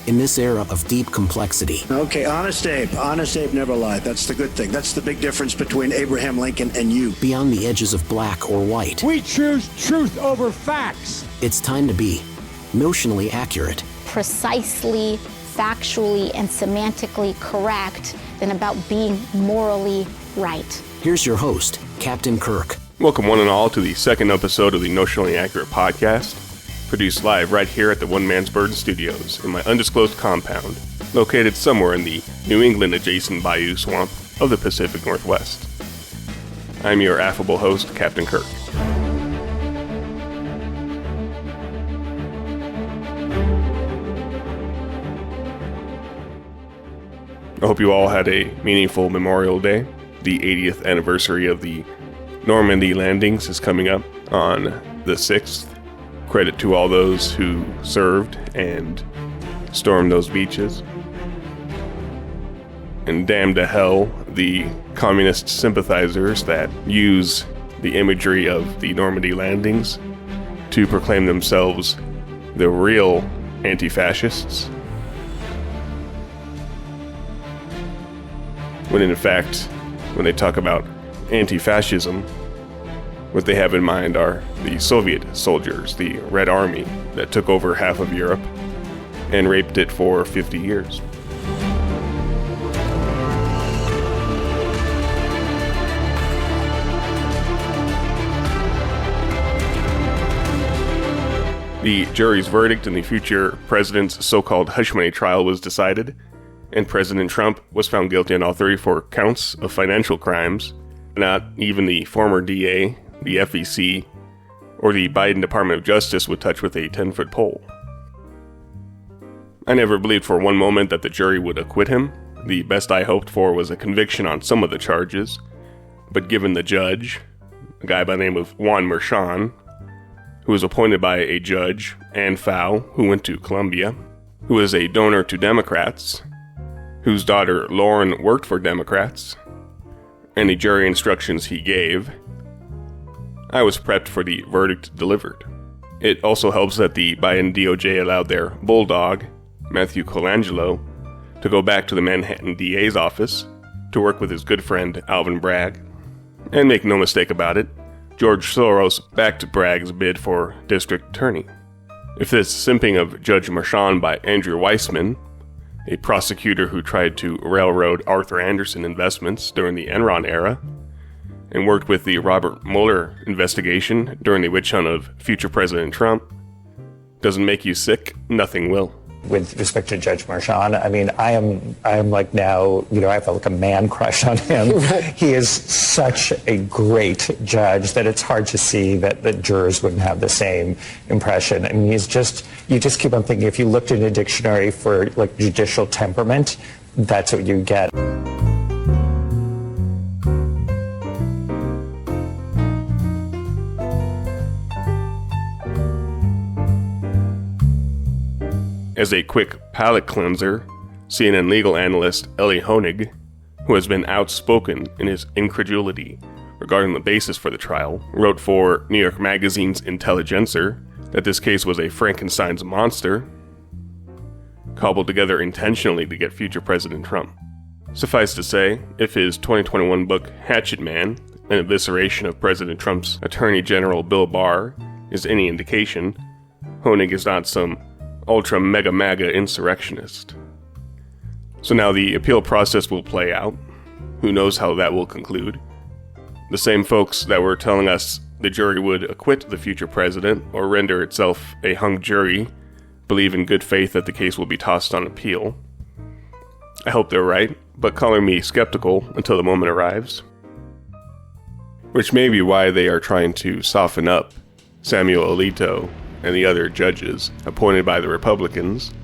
In this era of deep complexity. Okay, Honest Abe never lied. That's the good thing. That's the big difference between Abraham Lincoln and you. Beyond the edges of black or white. We choose truth over facts. It's time to be notionally accurate. Precisely, factually, and semantically correct than about being morally right. Here's your host, Captain Kirk. Welcome one and all to the second episode of the Notionally Accurate podcast, produced live right here at the One Man's Burden Studios in my undisclosed compound, located somewhere in the New England adjacent bayou swamp of the Pacific Northwest. I'm your affable host, Captain Kirk. I hope you all had a meaningful Memorial Day. The 80th anniversary of the Normandy landings is coming up on the 6th. Credit to all those who served and stormed those beaches. And damn to hell the communist sympathizers that use the imagery of the Normandy landings to proclaim themselves the real anti-fascists. When in fact, when they talk about anti-fascism, what they have in mind are the Soviet soldiers, the Red Army that took over half of Europe and raped it for 50 years. The jury's verdict in the future president's so-called hush money trial was decided, and President Trump was found guilty on all 34 counts of financial crimes. Not even the former DA, the FEC, or the Biden Department of Justice would touch with a 10-foot pole. I never believed for one moment that the jury would acquit him. The best I hoped for was a conviction on some of the charges. But given the judge, a guy by the name of Juan Merchan, who was appointed by a judge, Ann Fow, who went to Columbia, who is a donor to Democrats, whose daughter Lauren worked for Democrats, and the jury instructions he gave, I was prepped for the verdict delivered. It also helps that the Biden DOJ allowed their bulldog, Matthew Colangelo, to go back to the Manhattan DA's office to work with his good friend Alvin Bragg. And make no mistake about it, George Soros backed Bragg's bid for district attorney. If this simping of Judge Merchan by Andrew Weissman, a prosecutor who tried to railroad Arthur Andersen investments during the Enron era, and worked with the Robert Mueller investigation during the witch hunt of future President Trump, doesn't make you sick, nothing will. With respect to Judge Merchan, I mean, I am like now, I have like a man crush on him. He is such a great judge that it's hard to see that the jurors wouldn't have the same impression. I mean, you just keep on thinking, if you looked in a dictionary for like judicial temperament, that's what you get. As a quick palate cleanser, CNN legal analyst Elie Honig, who has been outspoken in his incredulity regarding the basis for the trial, wrote for New York Magazine's Intelligencer that this case was a Frankenstein's monster, cobbled together intentionally to get future President Trump. Suffice to say, if his 2021 book Hatchet Man, an evisceration of President Trump's Attorney General Bill Barr, is any indication, Honig is not some ultra mega MAGA insurrectionist. So now the appeal process will play out. Who knows how that will conclude? The same folks that were telling us the jury would acquit the future president or render itself a hung jury believe in good faith that the case will be tossed on appeal. I hope they're right, but calling me skeptical until the moment arrives. Which may be why they are trying to soften up Samuel Alito and the other judges appointed by the Republicans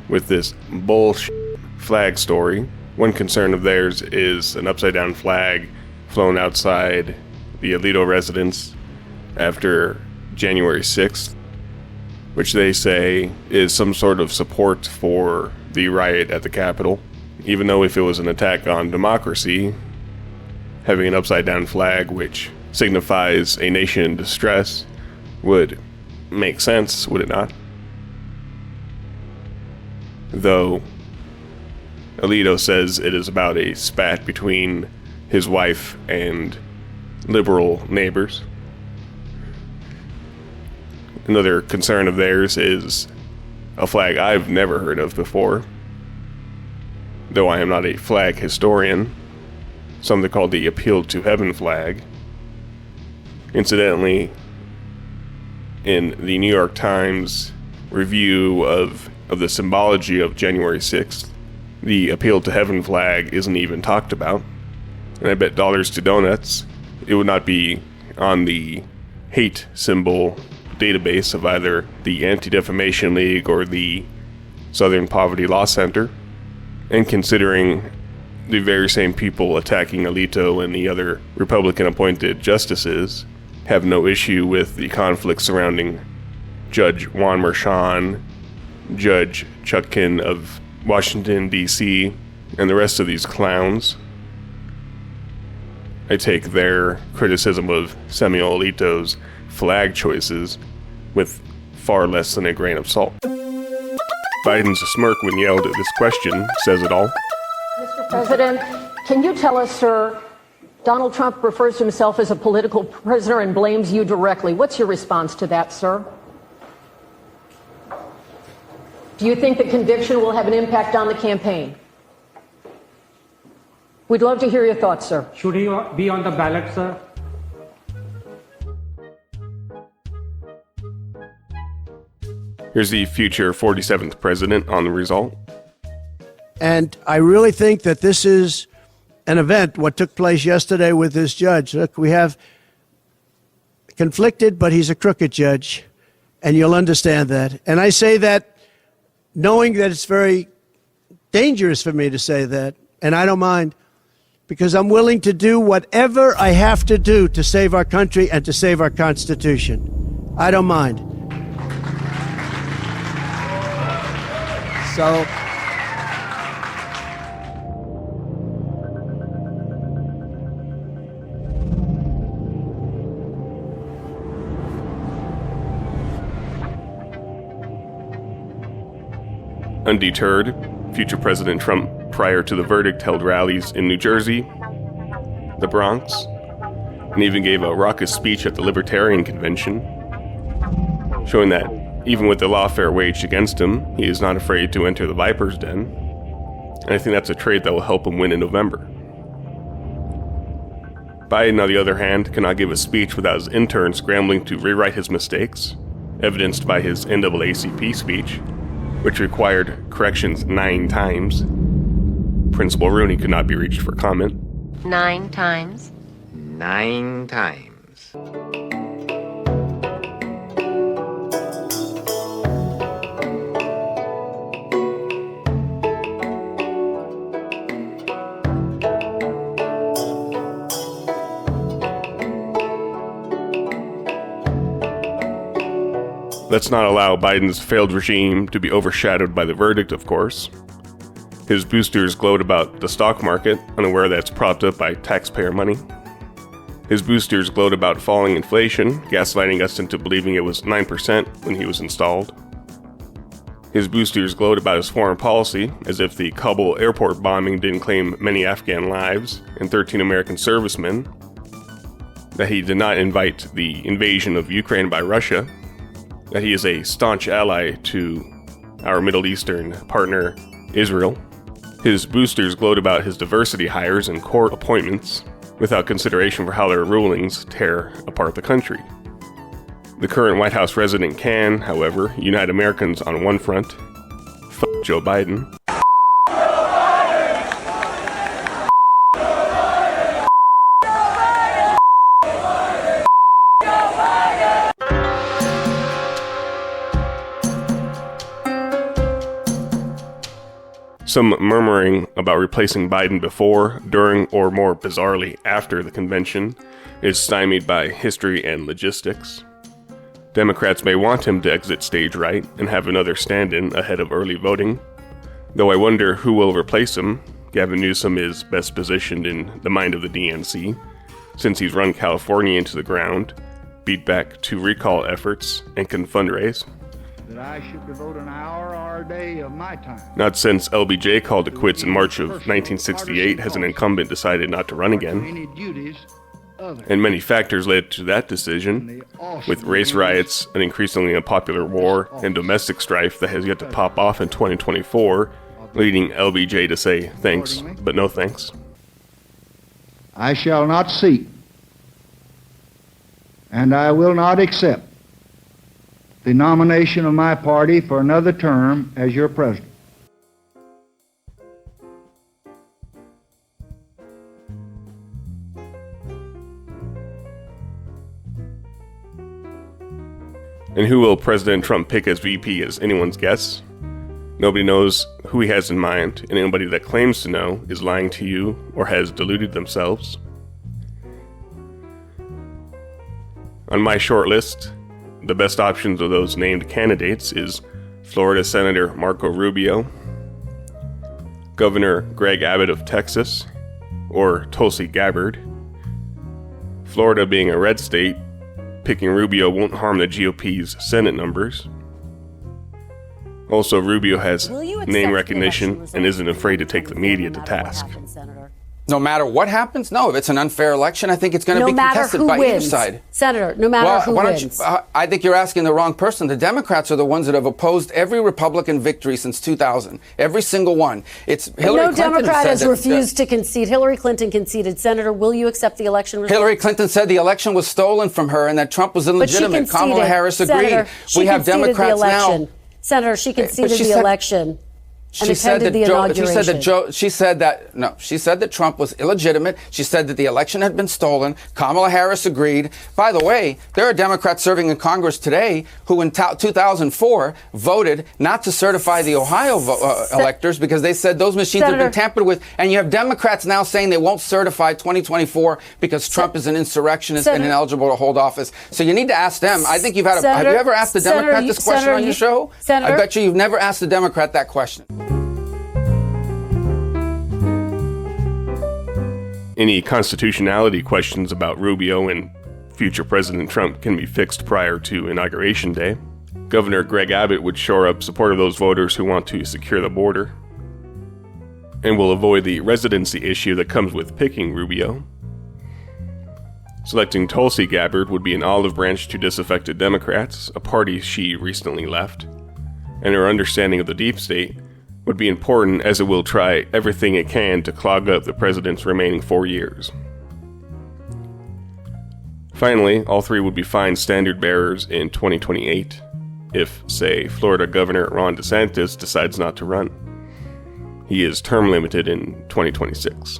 with this bullshit flag story. One concern of theirs is an upside-down flag flown outside the Alito residence after January 6th, which they say is some sort of support for the riot at the Capitol. Even though if it was an attack on democracy, having an upside-down flag which signifies a nation in distress would make sense, would it not? though Alito says it is about a spat between his wife and liberal neighbors. Another concern of theirs is a flag I've never heard of before, though I am not a flag historian, something called the Appeal to Heaven flag. Incidentally, in the New York Times review of the symbology of January 6th, the Appeal to Heaven flag isn't even talked about. And I bet dollars to donuts it would not be on the hate symbol database of either the Anti-Defamation League or the Southern Poverty Law Center. And considering the very same people attacking Alito and the other Republican-appointed justices have no issue with the conflict surrounding Judge Juan Merchan, Judge Chutkan of Washington, D.C., and the rest of these clowns, I take their criticism of Samuel Alito's flag choices with far less than a grain of salt. Biden's smirk when yelled at this question says it all. Mr. President, can you tell us, sir, Donald Trump refers to himself as a political prisoner and blames you directly. What's your response to that, sir? Do you think the conviction will have an impact on the campaign? We'd love to hear your thoughts, sir. Should he be on the ballot, sir? Here's the future 47th president on the result. And I really think that this is an event, what took place yesterday with this judge. Look, we have conflicted, but he's a crooked judge, and you'll understand that. And I say that knowing that it's very dangerous for me to say that, and I don't mind, because I'm willing to do whatever I have to do to save our country and to save our Constitution. I don't mind. So undeterred, future President Trump, prior to the verdict, held rallies in New Jersey, the Bronx, and even gave a raucous speech at the Libertarian Convention, showing that even with the lawfare waged against him, he is not afraid to enter the Viper's Den. And I think that's a trait that will help him win in November. Biden, on the other hand, cannot give a speech without his intern scrambling to rewrite his mistakes, evidenced by his NAACP speech, which required corrections 9 times. Principal Rooney could not be reached for comment. 9 times. 9 times. Let's not allow Biden's failed regime to be overshadowed by the verdict, of course. His boosters gloat about the stock market, unaware that it's propped up by taxpayer money. His boosters gloat about falling inflation, gaslighting us into believing it was 9% when he was installed. His boosters gloat about his foreign policy, as if the Kabul airport bombing didn't claim many Afghan lives and 13 American servicemen, that he did not invite the invasion of Ukraine by Russia, that he is a staunch ally to our Middle Eastern partner, Israel. His boosters gloat about his diversity hires and court appointments, without consideration for how their rulings tear apart the country. The current White House resident can, however, unite Americans on one front. Fuck Joe Biden. Some murmuring about replacing Biden before, during, or more bizarrely after the convention is stymied by history and logistics. Democrats may want him to exit stage right and have another stand-in ahead of early voting, though I wonder who will replace him. Gavin Newsom is best positioned in the mind of the DNC, since he's run California into the ground, beat back 2 recall efforts, and can fundraise. that I should devote an hour or a day of my time. Not since LBJ called it quits in March of 1968 has an incumbent decided not to run again. Any duties other And many factors led to that decision, with race riots, an increasingly unpopular war, and domestic strife that has yet to pop off in 2024, leading LBJ to say thanks, but no thanks. I shall not seek, and I will not accept the nomination of my party for another term as your president. And who will President Trump pick as VP is anyone's guess. Nobody knows who he has in mind, and anybody that claims to know is lying to you or has deluded themselves. On my short list, the best options of those named candidates is Florida Senator Marco Rubio, Governor Greg Abbott of Texas, or Tulsi Gabbard. Florida being a red state, picking Rubio won't harm the GOP's Senate numbers. Also, Rubio has name recognition and isn't afraid to take the media to task. No matter what happens? No, if it's an unfair election, I think it's going to be contested by either side. Senator, no matter who wins. I think you're asking the wrong person. The Democrats are the ones that have opposed every Republican victory since 2000. Every single one. It's Hillary Clinton. No Democrat has refused to concede. Hillary Clinton conceded. Senator, will you accept the election results? Hillary Clinton said the election was stolen from her and that Trump was illegitimate. Kamala Harris agreed. Senator, we have Democrats now. Senator, she conceded the election. She said that Trump was illegitimate. She said that the election had been stolen. Kamala Harris agreed. By the way, there are Democrats serving in Congress today who in 2004 voted not to certify the Ohio electors because they said those machines had been tampered with. And you have Democrats now saying they won't certify 2024 because Trump is an insurrectionist and ineligible to hold office. So you need to ask them. I think have you ever asked a Democrat this question on your show? I bet you've never asked a Democrat that question. Any constitutionality questions about Rubio and future President Trump can be fixed prior to Inauguration Day. Governor Greg Abbott would shore up support of those voters who want to secure the border, and will avoid the residency issue that comes with picking Rubio. Selecting Tulsi Gabbard would be an olive branch to disaffected Democrats, a party she recently left, and her understanding of the deep state would be important as it will try everything it can to clog up the president's remaining 4 years. Finally, all three would be fine standard bearers in 2028 if, say, Florida Governor Ron DeSantis decides not to run. He is term limited in 2026.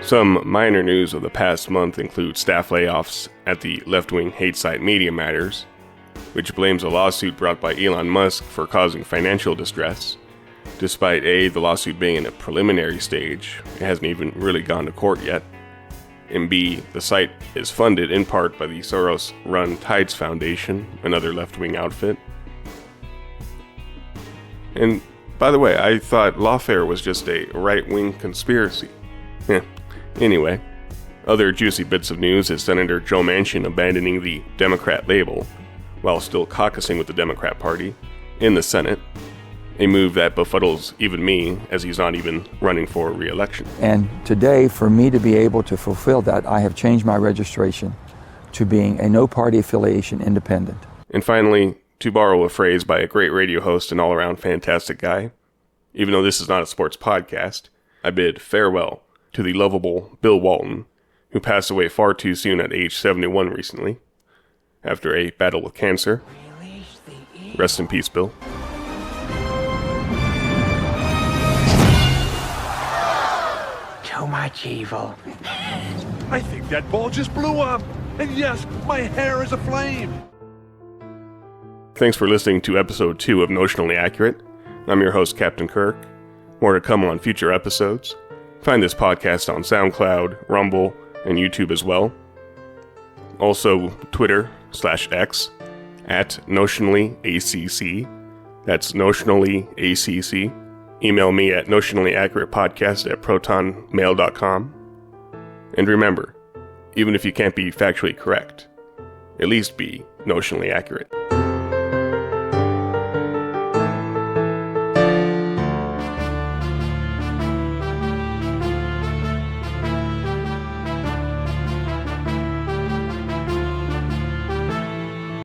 Some minor news of the past month include staff layoffs at the left-wing hate site Media Matters, which blames a lawsuit brought by Elon Musk for causing financial distress. Despite A, the lawsuit being in a preliminary stage, it hasn't even really gone to court yet, and B, the site is funded in part by the Soros-run Tides Foundation, another left-wing outfit. And by the way, I thought lawfare was just a right-wing conspiracy. Anyway, other juicy bits of news is Senator Joe Manchin abandoning the Democrat label while still caucusing with the Democrat Party in the Senate, a move that befuddles even me as he's not even running for re-election. And today, for me to be able to fulfill that, I have changed my registration to being a no-party affiliation independent. And finally, to borrow a phrase by a great radio host and all-around fantastic guy, even though this is not a sports podcast, I bid farewell to the lovable Bill Walton, who passed away far too soon at age 71 recently, after a battle with cancer. Rest in peace, Bill. Too much evil. I think that ball just blew up. And yes, my hair is aflame. Thanks for listening to episode 2 of Notionally Accurate. I'm your host, Captain Kirk. More to come on future episodes. Find this podcast on SoundCloud, Rumble, and YouTube as well. Also, Twitter/X @NotionallyACC. That's NotionallyACC. Email me at notionallyaccuratepodcast@protonmail.com. And remember, even if you can't be factually correct, at least be notionally accurate.